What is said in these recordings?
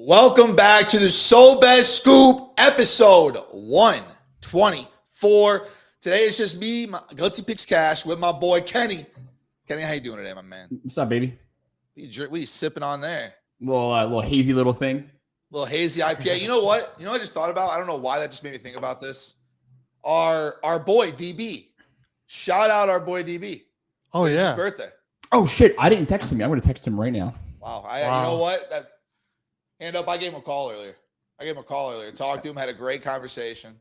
Welcome back to the SoBet Scoop, episode 124. Today it's just me, my Gutsy Picks Cash, with my boy Kenny. Kenny, how you doing today, my man? What's up, baby? What are you sipping on there? Little hazy little thing. Little hazy IPA. You know what? I just thought about? I don't know why that just made me think about this. Our boy DB. Shout out our boy DB. Oh, It's yeah. his birthday. Oh shit! I didn't text him. I'm going to text him right now. Wow. You know what? Hand up. I gave him a call earlier. Talked to him. Had a great conversation.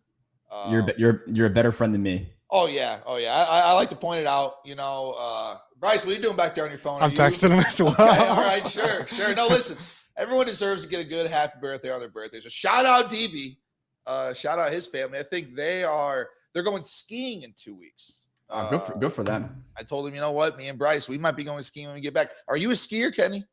You're a better friend than me. Oh yeah. I like to point it out. Bryce, what are you doing back there on your phone? I'm texting him as well. Okay, all right, sure. No, listen. Everyone deserves to get a good happy birthday on their birthday. So shout out DB. Shout out his family. I think they're going skiing in 2 weeks. Good for them. I told him, you know what? Me and Bryce, we might be going skiing when we get back. Are you a skier, Kenny?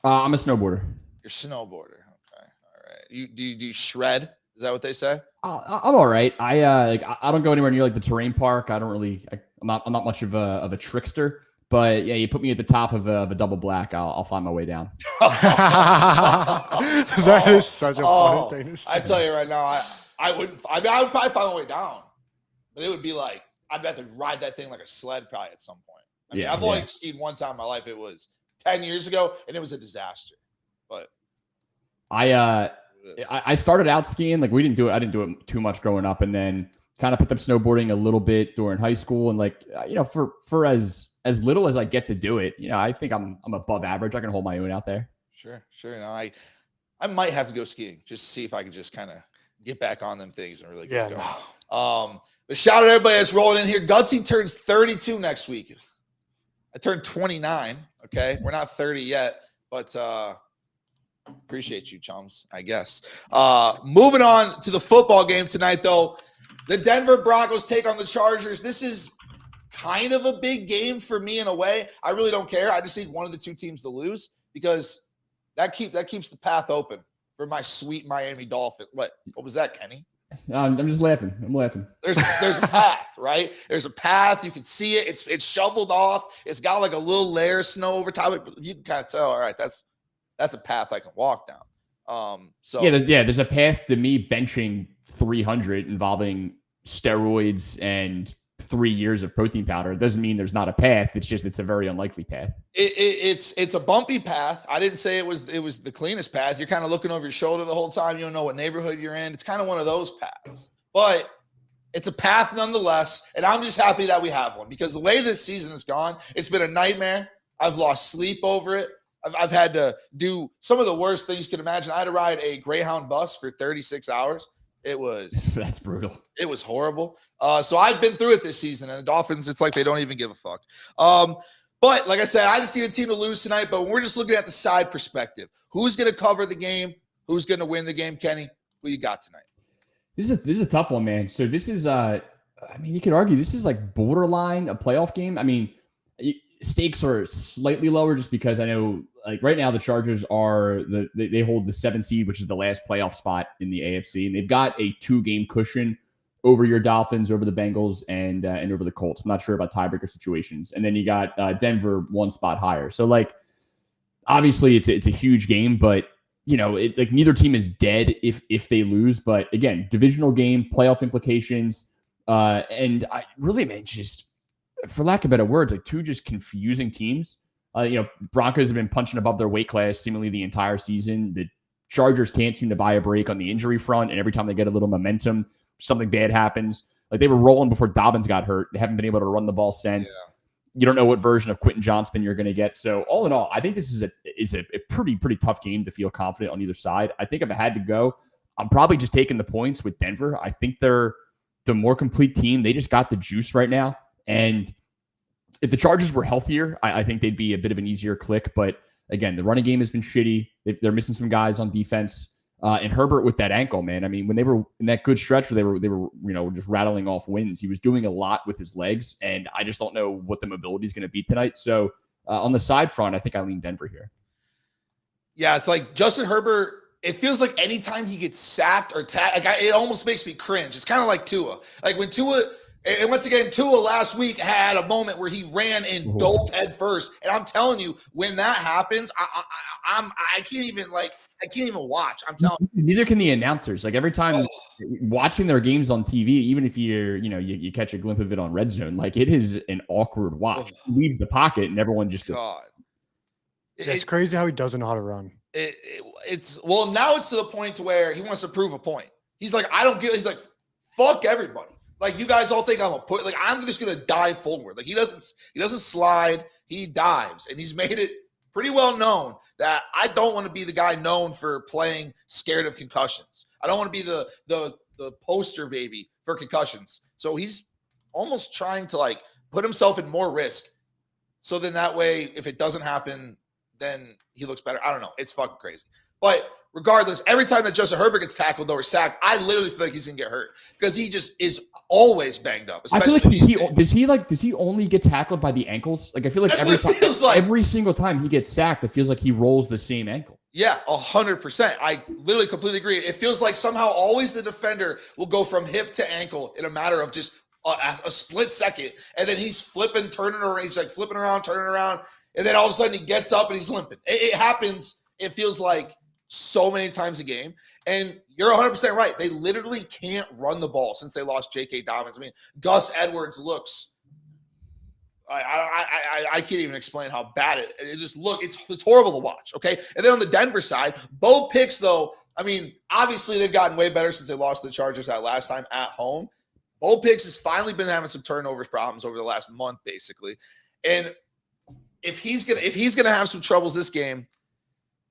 I'm a snowboarder. You're a snowboarder. Okay. All right. Do you shred? Is that what they say? I'm all right. I don't go anywhere near like the terrain park. I don't really. I'm not much of a trickster. But yeah, you put me at the top of a double black, I'll find my way down. That is such a funny thing to say. I tell you right now, I wouldn't. I would probably find my way down, but it would be like I'd have to ride that thing like a sled probably at some point. I've only skied one time in my life. It was 10 years ago, and it was a disaster. But I started out skiing. Like I didn't do it too much growing up, and then kind of picked up snowboarding a little bit during high school. And for as little as I get to do it, I think I'm above average. I can hold my own out there. Sure. I might have to go skiing just to see if I can just kind of get back on them things and really get going. But shout out to everybody that's rolling in here. Gutsy turns 32 next week. I turned 29. Okay, we're not 30 yet, but appreciate you, chums, I guess. Moving on to the football game tonight, though. The Denver Broncos take on the Chargers. This is kind of a big game for me in a way. I really don't care. I just need one of the two teams to lose because that keeps the path open for my sweet Miami Dolphins. What was that, Kenny? I'm just laughing. I'm laughing. There's a path, right? There's a path. You can see it. It's shoveled off. It's got like a little layer of snow over top of it. You can kind of tell, all right, that's a path I can walk down. There's a path to me benching 300 involving steroids and 3 years of protein powder. It doesn't mean there's not a path. It's a very unlikely path. It's a bumpy path. I didn't say it was the cleanest path. You're kind of looking over your shoulder the whole time. You don't know what neighborhood you're in. It's kind of one of those paths, but it's a path nonetheless. And I'm just happy that we have one because the way this season has gone, it's been a nightmare. I've lost sleep over it. I've had to do some of the worst things you could imagine. I had to ride a Greyhound bus for 36 hours. That's brutal. It was horrible. So I've been through it this season, and the Dolphins, it's like they don't even give a fuck. But like I said, I just need a team to lose tonight, but we're just looking at the side perspective. Who's going to cover the game? Who's going to win the game? Kenny, who you got tonight? This is a tough one, man. So this is, you could argue this is like borderline a playoff game. Stakes are slightly lower just because I know like right now the Chargers are they hold the 7th seed, which is the last playoff spot in the AFC, and they've got a 2-game cushion over your Dolphins, over the Bengals, and over the Colts. I'm not sure about tiebreaker situations, and then you got Denver 1 spot higher. So like obviously it's a huge game, but neither team is dead if they lose. But again, divisional game, playoff implications, and I really just, for lack of better words, like two just confusing teams. Broncos have been punching above their weight class seemingly the entire season. The Chargers can't seem to buy a break on the injury front, and every time they get a little momentum, something bad happens. Like they were rolling before Dobbins got hurt. They haven't been able to run the ball since. Yeah. You don't know what version of Quentin Johnston you're going to get. So all in all, I think this is a pretty tough game to feel confident on either side. I think if I had to go, I'm probably just taking the points with Denver. I think they're the more complete team. They just got the juice right now. And if the Chargers were healthier, I think they'd be a bit of an easier click. But again, the running game has been shitty. They're missing some guys on defense. And Herbert with that ankle, man. When they were in that good stretch where they were just rattling off wins, he was doing a lot with his legs. And I just don't know what the mobility is going to be tonight. So on the side front, I think I lean Denver here. Yeah, it's like Justin Herbert. It feels like anytime he gets sacked or tagged, it almost makes me cringe. It's kind of like Tua. Like when Tua And once again, Tua last week had a moment where he ran and dove head first. And I'm telling you, when that happens, I can't even watch. I'm telling you. Neither can the announcers. Like every time watching their games on TV, even if you catch a glimpse of it on Red Zone, like it is an awkward watch. He leaves the pocket and everyone just goes. God. It's crazy how he doesn't know how to run. Now it's to the point to where he wants to prove a point. He's like, he's like, fuck everybody. Like, you guys all think I'm just going to dive forward. Like, he doesn't slide. He dives. And he's made it pretty well known that I don't want to be the guy known for playing scared of concussions. I don't want to be the poster baby for concussions. So he's almost trying to, like, put himself in more risk. So then that way, if it doesn't happen, then he looks better. I don't know. It's fucking crazy. But regardless, every time that Justin Herbert gets tackled or sacked, I literally feel like he's going to get hurt because he just is always banged up. I feel like does he only get tackled by the ankles? Like I feel like every single time he gets sacked, it feels like he rolls the same ankle. Yeah, 100%. I literally completely agree. It feels like somehow always the defender will go from hip to ankle in a matter of just a split second, and then he's turning around. He's like flipping around, turning around, and then all of a sudden he gets up and he's limping. It happens. It feels like so many times a game. And you're 100% right. They literally can't run the ball since they lost J.K. Dobbins. I mean, Gus Edwards looks I can't even explain how bad it just look. It's horrible to watch, okay? And then on the Denver side, Bo Picks, though, I mean, obviously they've gotten way better since they lost to the Chargers that last time at home. Bo Picks has finally been having some turnovers problems over the last month, basically. And if he's gonna have some troubles this game,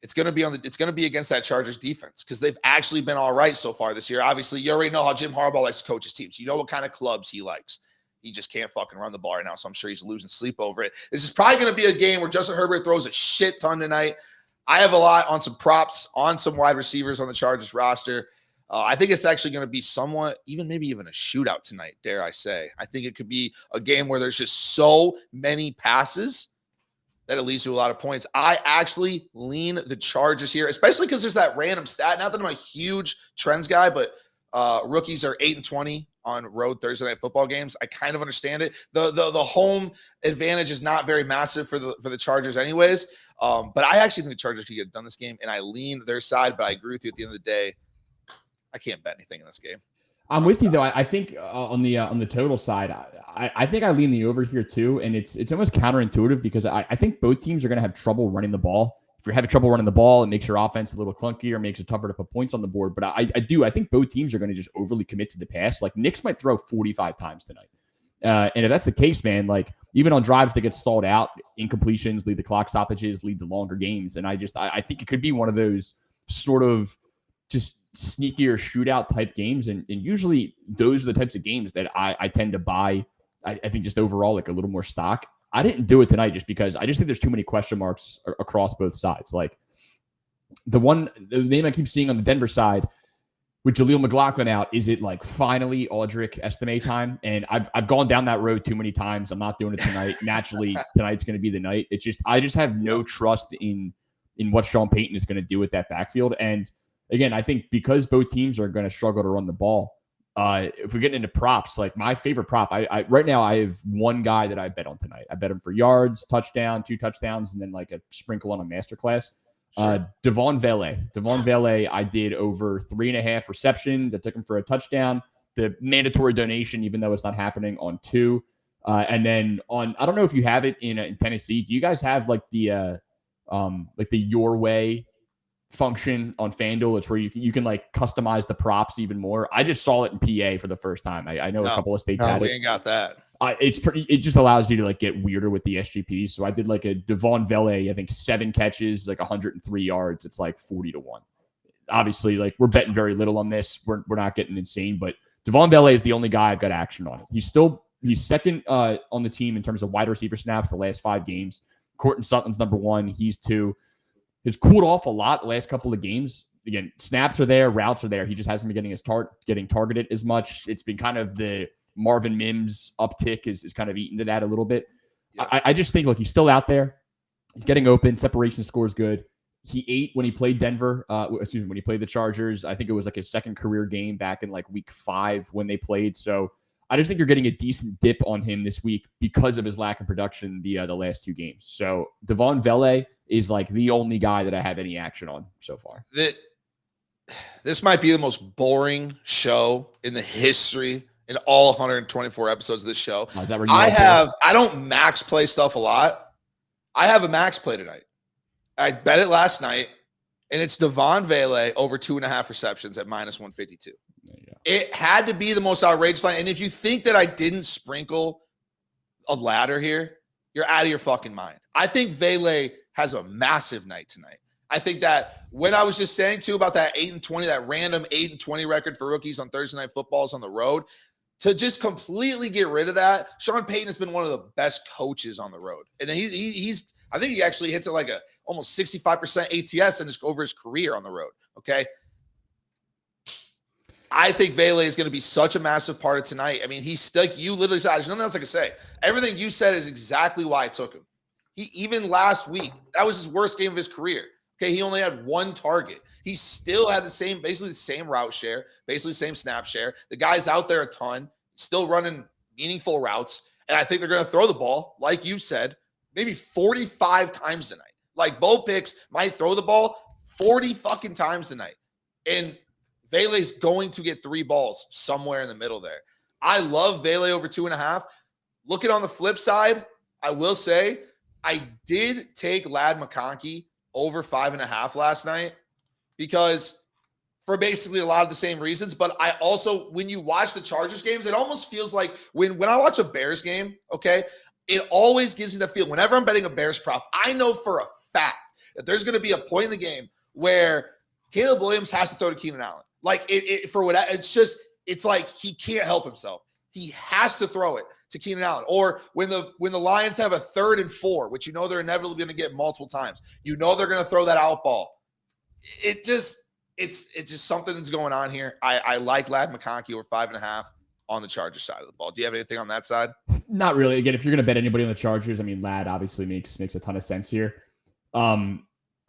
it's gonna be against that Chargers defense because they've actually been all right so far this year. Obviously, you already know how Jim Harbaugh likes to coach his teams. You know what kind of clubs he likes. He just can't fucking run the ball right now, so I'm sure he's losing sleep over it. This is probably going to be a game where Justin Herbert throws a shit ton tonight. I have a lot on some props on some wide receivers on the Chargers roster. I think it's actually going to be maybe even a shootout tonight, dare I say. I think it could be a game where there's just so many passes that it leads to a lot of points. I actually lean the Chargers here, especially because there's that random stat. Not that I'm a huge trends guy, but rookies are 8-20 on road Thursday night football games. I kind of understand it. The home advantage is not very massive for the Chargers anyways. But I actually think the Chargers could get done this game, and I lean their side, but I agree with you at the end of the day. I can't bet anything in this game. I'm with you though. I think on the total side, I think I lean the over here too, and it's almost counterintuitive because I think both teams are going to have trouble running the ball. If you're having trouble running the ball, it makes your offense a little clunkier, makes it tougher to put points on the board. But I think both teams are going to just overly commit to the pass. Like Knicks might throw 45 times tonight, and if that's the case, man, like even on drives that get stalled out, incompletions, lead the clock stoppages, lead the longer games, and I think it could be one of those sort of just sneakier shootout type games. And usually those are the types of games that I tend to buy. I think just overall like a little more stock. I didn't do it tonight just because I just think there's too many question marks across both sides. Like the name I keep seeing on the Denver side with Jaleel McLaughlin out, is it like finally Audric Estime time? And I've gone down that road too many times. I'm not doing it tonight. Naturally, tonight's going to be the night. I just have no trust in what Sean Payton is going to do with that backfield. And again, I think because both teams are going to struggle to run the ball, if we're getting into props, like my favorite prop, I right now I have one guy that I bet on tonight. I bet him for yards, touchdown, 2 touchdowns, and then like a sprinkle on a masterclass. Sure. Devon Vele, I did over 3.5 receptions. I took him for a touchdown. The mandatory donation, even though it's not happening, on 2. And then on, I don't know if you have it in Tennessee. Do you guys have like the Your Way function on FanDuel? It's where you can like customize the props even more. I just saw it in PA for the first time. I know a couple of states had it. We ain't got that. It just allows you to like get weirder with the SGPs. So I did like a Devon Vele, I think 7 catches, like 103 yards. It's like 40-1. Obviously, like we're betting very little on this. We're not getting insane, but Devon Vele is the only guy I've got action on it. He's second on the team in terms of wide receiver snaps the last 5 games. Courtland Sutton's number 1. He's 2. Has cooled off a lot the last couple of games. Again, snaps are there, routes are there. He just hasn't been getting targeted as much. It's been kind of the Marvin Mims uptick is kind of eaten to that a little bit. Yeah. I just think, look, he's still out there. He's getting open. Separation score is good. He ate when he played Denver. When he played the Chargers. I think it was like his second career game back in like week 5 when they played. So I just think you're getting a decent dip on him this week because of his lack of production the last 2 games. So Devon Vele is like the only guy that I have any action on so far. This might be the most boring show in the history in all 124 episodes of this show. Oh, is that where I don't max play stuff a lot. I have a max play tonight. I bet it last night, and it's Devon Vele over 2.5 receptions at -152. It had to be the most outrageous line. And if you think that I didn't sprinkle a ladder here, you're out of your fucking mind. I think Vele has a massive night tonight. I think that when I was just saying too about that 8-20, that random 8-20 record for rookies on Thursday Night Footballs on the road, to just completely get rid of that, Sean Payton has been one of the best coaches on the road. And he's I think he actually hits it like a almost 65% ATS and just over his career on the road. Okay. I think Vele is going to be such a massive part of tonight. I mean, he's like you literally said, there's nothing else I can say. Everything you said is exactly why I took him. Even last week, that was his worst game of his career. Okay, he only had 1 target. He still had basically the same route share, basically the same snap share. The guy's out there a ton, still running meaningful routes. And I think they're going to throw the ball, like you said, maybe 45 times tonight. Like Bo Picks might throw the ball 40 fucking times tonight. And Vele's going to get 3 balls somewhere in the middle there. I love Vele over 2.5. Looking on the flip side, I will say I did take Ladd McConkey over 5.5 last night because for basically a lot of the same reasons. But I also, when you watch the Chargers games, it almost feels like when I watch a Bears game, okay, it always gives me the feel. Whenever I'm betting a Bears prop, I know for a fact that there's going to be a point in the game where Caleb Williams has to throw to Keenan Allen. Like it's like he can't help himself. He has to throw it to Keenan Allen. Or when the Lions have a 3rd and 4, which you know they're inevitably going to get multiple times, you know they're going to throw that out ball. It's just something that's going on here. I like Ladd McConkey over 5.5 on the Chargers side of the ball. Do you have anything on that side? Not really. Again, if you're going to bet anybody on the Chargers, I mean, Ladd obviously makes a ton of sense here.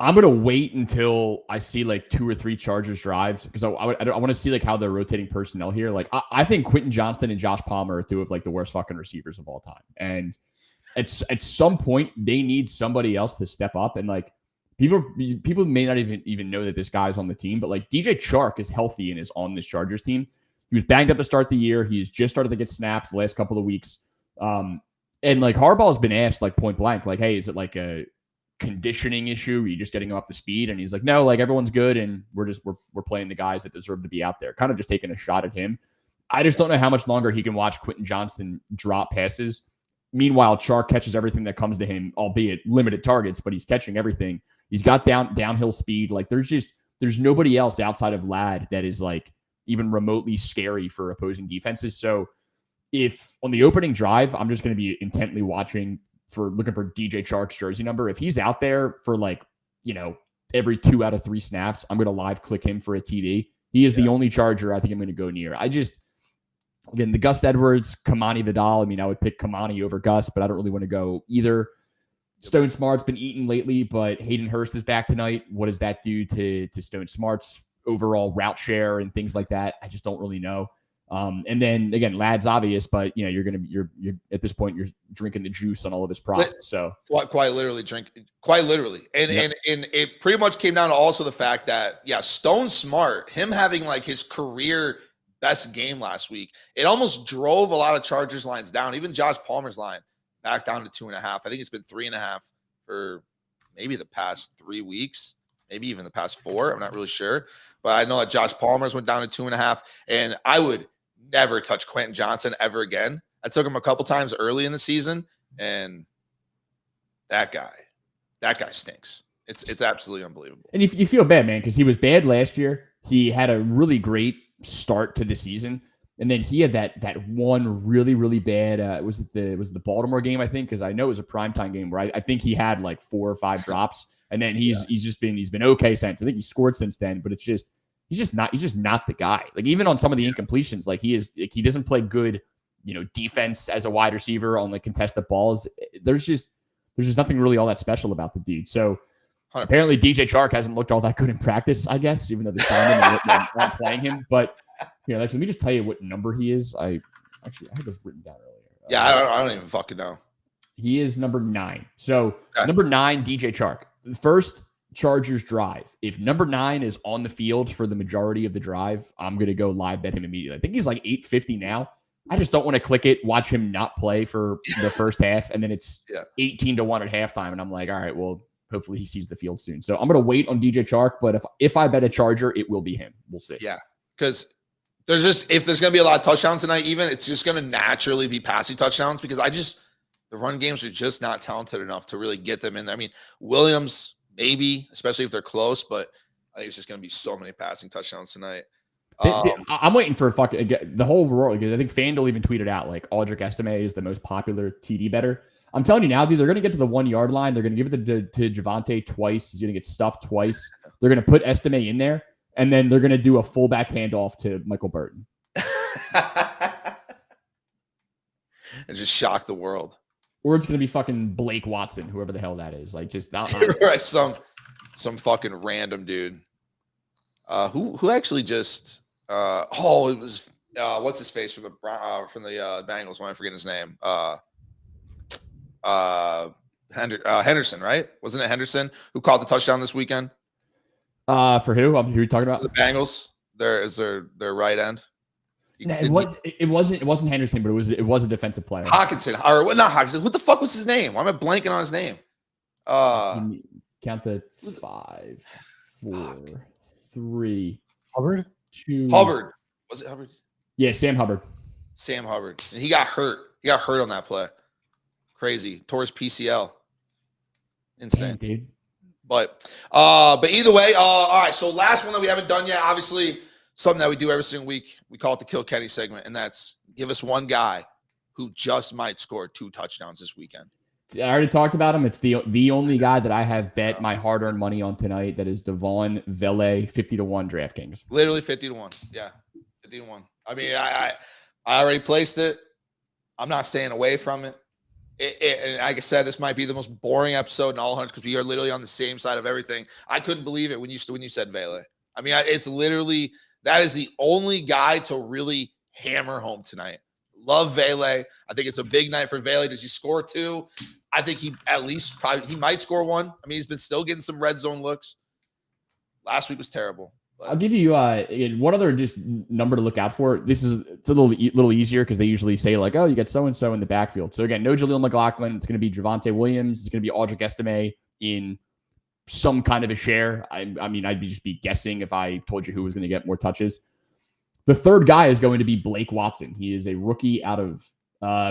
I'm going to wait until I see like 2 or 3 Chargers drives because I want to see like how they're rotating personnel here. Like I think Quentin Johnston and Josh Palmer are 2 of like the worst fucking receivers of all time. And at some point they need somebody else to step up. And like people may not even know that this guy's on the team, but like DJ Chark is healthy and is on this Chargers team. He was banged up to start the year. He's just started to get snaps the last couple of weeks. And like Harbaugh's been asked like point blank, like, hey, is it like a conditioning issue? Are you just getting him up to speed? And he's like, no, like everyone's good. And we're playing the guys that deserve to be out there, kind of just taking a shot at him. I just don't know how much longer he can watch Quentin Johnston drop passes. Meanwhile, Chark catches everything that comes to him, albeit limited targets, but he's catching everything. He's got downhill speed. Like there's nobody else outside of Ladd that is like even remotely scary for opposing defenses. So if on the opening drive, I'm just going to be intently looking for DJ Chark's jersey number. If he's out there for like, every 2 out of 3 snaps, I'm going to live click him for a TD. He is the only Charger I think I'm going to go near. Again, the Gus Edwards, Kamani Vidal. I mean, I would pick Kamani over Gus, but I don't really want to go either. Stone Smart's been eaten lately, but Hayden Hurst is back tonight. What does that do to Stone Smart's overall route share and things like that? I just don't really know. And then again, Ladd's obvious, but you're at this point, you're drinking the juice on all of his props. So quite literally. And it pretty much came down to also the fact that, Stone Smart, him having like his career best game last week, it almost drove a lot of Chargers lines down. Even Josh Palmer's line back down to 2.5. I think it's been 3.5 for maybe the past 3 weeks, maybe even the past 4. I'm not really sure, but I know that Josh Palmer's went down to 2.5, and I would never touch Quentin Johnston ever again. I took him a couple times early in the season, and that guy stinks. It's absolutely unbelievable. And you feel bad, man, because he was bad last year. He had a really great start to the season, and then he had that one really, really bad. Was it the Baltimore game? I think, because I know it was a primetime game where I think he had like 4 or 5 drops, and then he's been okay since. I think he scored since then, but he's just not the guy. Like even on some of the incompletions, like he doesn't play good, defense as a wide receiver on like contested balls. There's just nothing really all that special about the dude. So 100%. Apparently DJ Chark hasn't looked all that good in practice, I guess, even though they're not playing him. But let me just tell you what number he is. I Actually, I had this written down earlier. Yeah, I don't even fucking know. He is number 9. So number 9, DJ Chark. First Chargers drive. If number 9 is on the field for the majority of the drive, I'm going to go live bet him immediately. I think he's like 850 now. I just don't want to click it, watch him not play for the first half, and then it's 18-1 at halftime. And I'm like, all right, well, hopefully he sees the field soon. So I'm going to wait on DJ Chark, but if I bet a Charger, it will be him. We'll see. Yeah, because if there's going to be a lot of touchdowns tonight, even it's just going to naturally be passing touchdowns because the run games are just not talented enough to really get them in there. I mean, Williams, maybe, especially if they're close, but I think it's just going to be so many passing touchdowns tonight. I'm waiting for the whole world because I think FanDuel even tweeted out like Aldrich Estime is the most popular TD better. I'm telling you now, dude, they're going to get to the 1 yard line. They're going to give it to Javonte twice. He's going to get stuffed twice. They're going to put Estime in there, and then they're going to do a fullback handoff to Michael Burton. And just shock the world. Or it's going to be fucking Blake Watson, whoever the hell that is. Like just right, some fucking random dude. Who actually just it was what's his face from the Bengals? Why am I forgetting his name? Henderson, right? Wasn't it Henderson who caught the touchdown this weekend? For who? Who are you talking about? The Bengals. Their right end. It wasn't Henderson, but it was a defensive player. Hawkinson, or not Hawkinson. What the fuck was his name? Why am I blanking on his name? Count the 5, 4, 3. Hubbard? 2. Hubbard. Was it Hubbard? Yeah, Sam Hubbard. Sam Hubbard. And he got hurt. He got hurt on that play. Crazy. Tore his PCL. Insane. Damn, dude. But either way, all right. So last one that we haven't done yet, obviously something that we do every single week. We call it the Kill Kenny segment, and that's give us one guy who just might score 2 touchdowns this weekend. I already talked about him. It's the only guy that I have bet my hard-earned money on tonight. That is Devon Vele, 50-1 DraftKings. Literally 50-1. Yeah, 50-1. I mean, I already placed it. I'm not staying away from it. And like I said, this might be the most boring episode in all hundreds because we are literally on the same side of everything. I couldn't believe it when you said Vele. I mean, it's literally that is the only guy to really hammer home tonight. Love Vele. I think it's a big night for Vele. Does he score 2? I think he might score 1. I mean, he's been still getting some red zone looks. Last week was terrible. I'll give you one other just number to look out for. It's a little easier because they usually say like, oh, you got so-and-so in the backfield. So again, no Jaleel McLaughlin. It's going to be Javonte Williams. It's going to be Aldrich Estime in some kind of a share. I mean, I'd just be guessing if I told you who was going to get more touches. The third guy is going to be Blake Watson. He is a rookie out of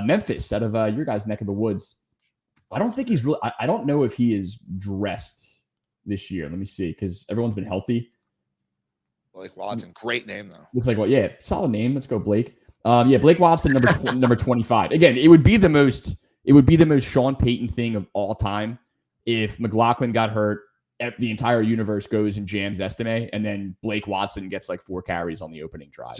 Memphis, out of your guys' neck of the woods. I don't think he's really. I don't know if he is dressed this year. Let me see, because everyone's been healthy. Blake Watson, great name though. Looks like solid name. Let's go, Blake. Blake Watson, number 25. Again, it would be the most Sean Payton thing of all time if McLaughlin got hurt. The entire universe goes and jams Estime, and then Blake Watson gets like 4 carries on the opening drive.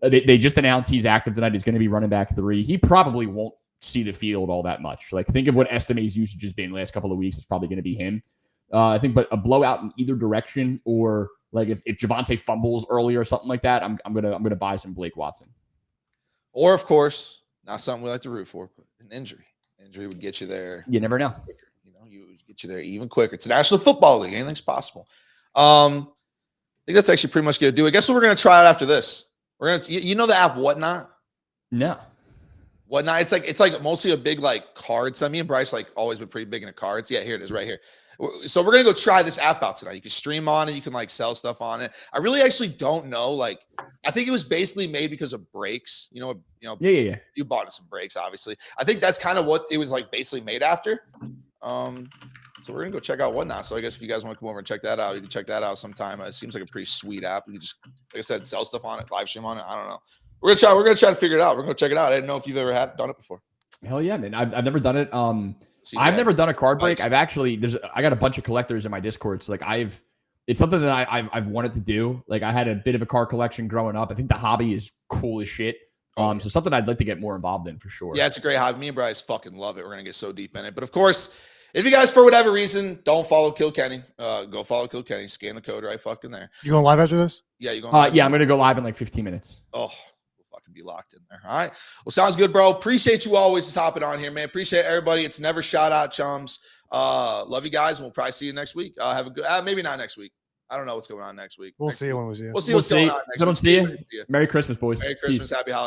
They just announced he's active tonight. He's going to be running back 3. He probably won't see the field all that much. Like think of what Estime's usage has been the last couple of weeks. It's probably going to be him. I think, but a blowout in either direction, or like if Javonte fumbles early or something like that, I'm gonna buy some Blake Watson. Or of course, not something we like to root for, but an injury. Injury would get you there. You never know. Quicker. You would get you there even quicker. It's a National Football League. Anything's possible. I think that's actually pretty much going to do it. Guess what we're going to try out after this? We're going to, you know, the app Whatnot? No. Whatnot. It's like mostly a big like card. So me and Bryce like always been pretty big into cards. Yeah, here it is right here. So we're going to go try this app out tonight. You can stream on it. You can like sell stuff on it. I really actually don't know. Like, I think it was basically made because of breaks. Yeah. You bought some breaks, obviously. I think that's kind of what it was like basically made after. So we're gonna go check out Whatnot. So I guess if you guys want to come over and check that out, you can check that out sometime. It seems like a pretty sweet app. You can just, like I said, sell stuff on it, live stream on it. I don't know. We're gonna try to figure it out. We're gonna check it out. I didn't know if you've ever done it before. Hell yeah, man. I've never done it. I've never done a card break. I've actually I got a bunch of collectors in my Discord. So like it's something that I've wanted to do. Like I had a bit of a card collection growing up. I think the hobby is cool as shit. So something I'd like to get more involved in for sure. Yeah, it's a great hobby. Me and Bryce fucking love it. We're gonna get so deep in it. But of course, if you guys for whatever reason don't follow Kill Kenny, go follow Kill Kenny. Scan the code right fucking there. You going live after this? Yeah, you going live? Yeah, I'm gonna go live in like 15 minutes. Oh, we'll fucking can be locked in there. All right. Well, sounds good, bro. Appreciate you always just hopping on here, man. Appreciate everybody. It's never shout out, chums. Love you guys, and we'll probably see you next week. Have a good, maybe not next week. I don't know what's going on next week. We'll see when we see you. We'll see what's going on next week. Don't see you. Merry Christmas, boys. Merry Christmas. Peace. Happy holidays.